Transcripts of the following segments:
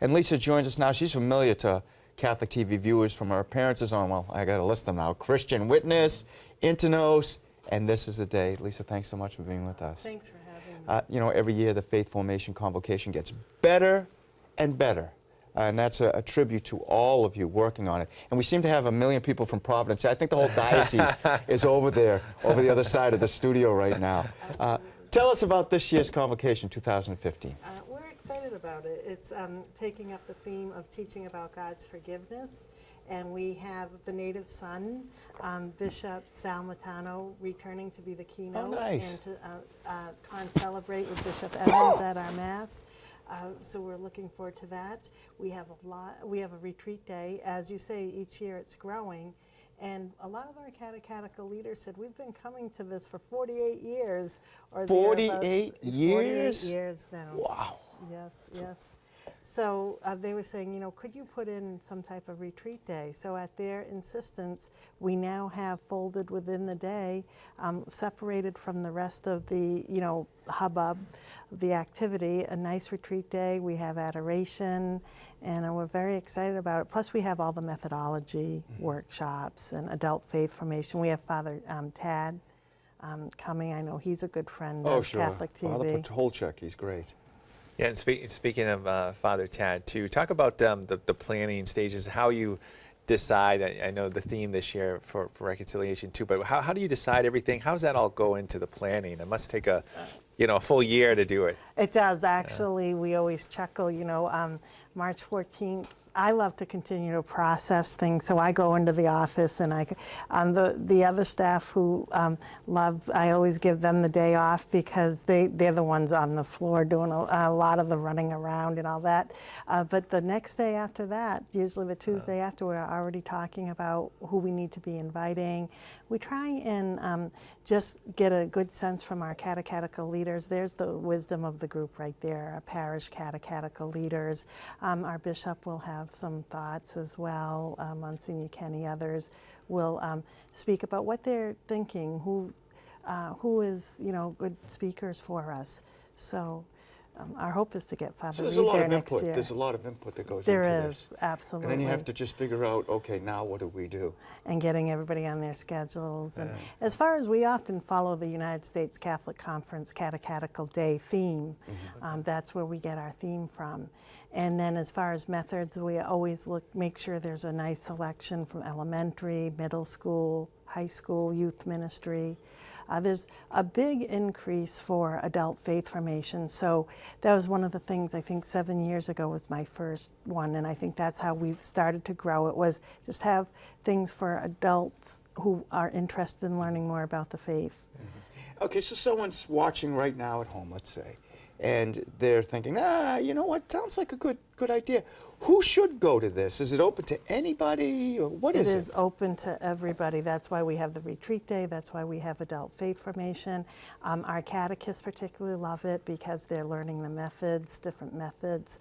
And Lisa joins us now. She's familiar to Catholic TV viewers from her appearances on, well, I got to list them now, Christian Witness, Intinos, and This Is a Day. Lisa, thanks so much for being with us. Thanks for having me. You know, every year the Faith Formation Convocation gets better and better. And that's a tribute to all of you working on it. And we seem to have 1 million people from Providence. I think the whole diocese is over there, over the other side of the studio right now. Tell us about this year's convocation, 2015. We're excited about it. It's taking up the theme of teaching about God's forgiveness. And we have the native son, Bishop Sal Matano, returning to be the keynote. Oh, nice. And to con-celebrate with Bishop Evans at our Mass. So we're looking forward to that. We have a retreat day. As you say, each year it's growing. And a lot of our catechetical leaders said, we've been coming to this for 48 years. Or 48 years? 48 years now. Wow. Yes, yes. So they were saying, you know, could you put in some type of retreat day? So at their insistence, we now have folded within the day, separated from the rest of the, you know, hubbub of the activity, a nice retreat day. We have adoration, and we're very excited about it. Plus, we have all the methodology workshops and adult faith formation. We have Father Tad coming. I know he's a good friend of Catholic TV. Father Patolchek, he's great. Yeah, and speaking of Father Tad, too, talk about the planning stages, how you decide. I know the theme this year for reconciliation, too, but how do you decide everything? How does that all go into the planning? It must take a full year to do it. It does, actually. We always chuckle, you know, March 14th. I love to continue to process things, so I go into the office, and the other staff who I always give them the day off because they're the ones on the floor doing a lot of the running around and all that. But the next day after that, usually the Tuesday after, we're already talking about who we need to be inviting. We try and just get a good sense from our catechetical leaders. There's the wisdom of the group right there, our parish catechetical leaders. Our bishop will have some thoughts as well. Monsignor Kenny, others will speak about what they're thinking, who is, you know, good speakers for us. So our hope is to get Father Reed there next year. There's a lot of input that goes into this. There is, absolutely. And then you have to just figure out, okay, now what do we do? And getting everybody on their schedules. And as far as we often follow the United States Catholic Conference Catechetical Day theme, that's where we get our theme from. And then as far as methods, we always make sure there's a nice selection from elementary, middle school, high school, youth ministry. There's a big increase for adult faith formation. So that was one of the things, I think 7 years ago was my first one, and I think that's how we've started to grow. It was just have things for adults who are interested in learning more about the faith. Okay, so someone's watching right now at home, let's say, and they're thinking, you know what, sounds like a good idea. Who should go to this? Is it open to anybody, or what is it? It is open to everybody. That's why we have the retreat day. That's why we have adult faith formation. Our catechists particularly love it because they're learning the methods, different methods.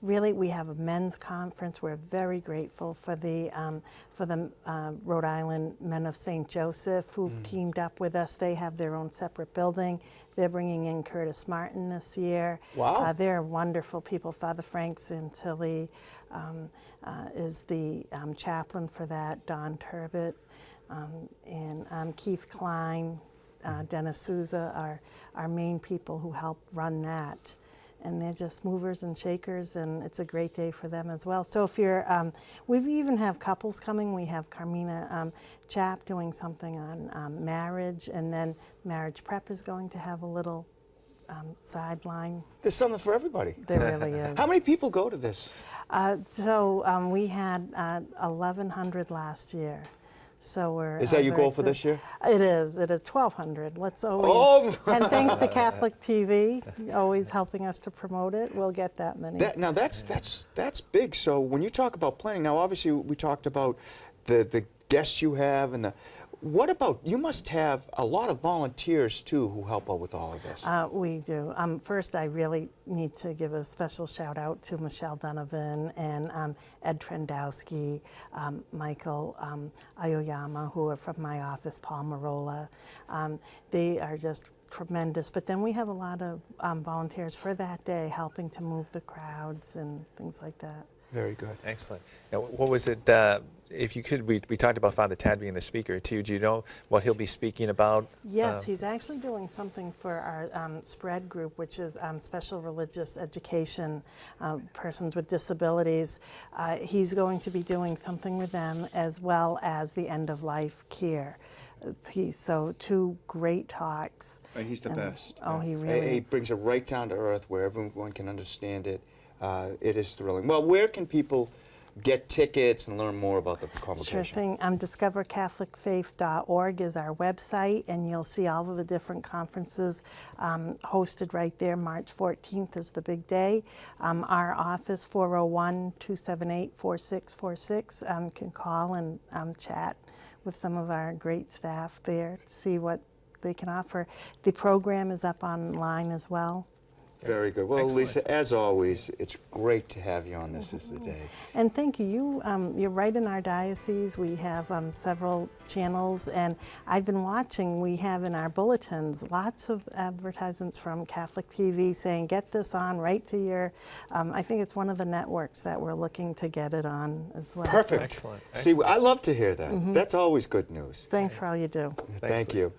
Really, we have a men's conference. We're very grateful for the Rhode Island Men of St. Joseph who've teamed up with us. They have their own separate building. They're bringing in Curtis Martin this year. Wow. They're wonderful people. Father Frank Santilli is the chaplain for that, Don Turbot, and Keith Klein, Dennis Souza are main people who help run that. And they're just movers and shakers, and it's a great day for them as well. So if you're, we even have couples coming. We have Carmina Chap doing something on marriage, and then Marriage Prep is going to have a little sideline. There's something for everybody. There really is. How many people go to this? We had 1,100 last year. So we're. Is that your goal for this year? It is. It is 1,200. Let's always. And thanks to Catholic TV, always helping us to promote it, we'll get that many. Now that's big. So when you talk about planning, now obviously we talked about the guests you have and the. What about, you must have a lot of volunteers too who help out with all of this. We do. First, I really need to give a special shout out to Michelle Donovan and Ed Trendowski, Michael Aoyama, who are from my office, Paul Marola. They are just tremendous. But then we have a lot of volunteers for that day helping to move the crowds and things like that. Very good. Excellent. Now, what was it, if you could, we talked about Father Tad being the speaker too. Do you know what he'll be speaking about? Yes, he's actually doing something for our SPREAD group, which is special religious education, persons with disabilities. He's going to be doing something with them as well as the end-of-life care piece. So 2 great talks. And he's the best. Oh, he really He is. brings it right down to earth where everyone can understand it. It is thrilling. Well, where can people get tickets and learn more about the convocation? Sure thing. DiscoverCatholicFaith.org is our website, and you'll see all of the different conferences hosted right there. March 14th is the big day. Our office, 401-278-4646. Can call and chat with some of our great staff there to see what they can offer. The program is up online as well. Very good. Well, Excellent. Lisa, as always, it's great to have you on This Is the Day. And thank you. You're right in our diocese. We have several channels, and I've been watching. We have in our bulletins lots of advertisements from Catholic TV saying, get this on right to your, I think it's one of the networks that we're looking to get it on as well. Perfect. Excellent. See, I love to hear that. That's always good news. Thanks for all you do. Thank you.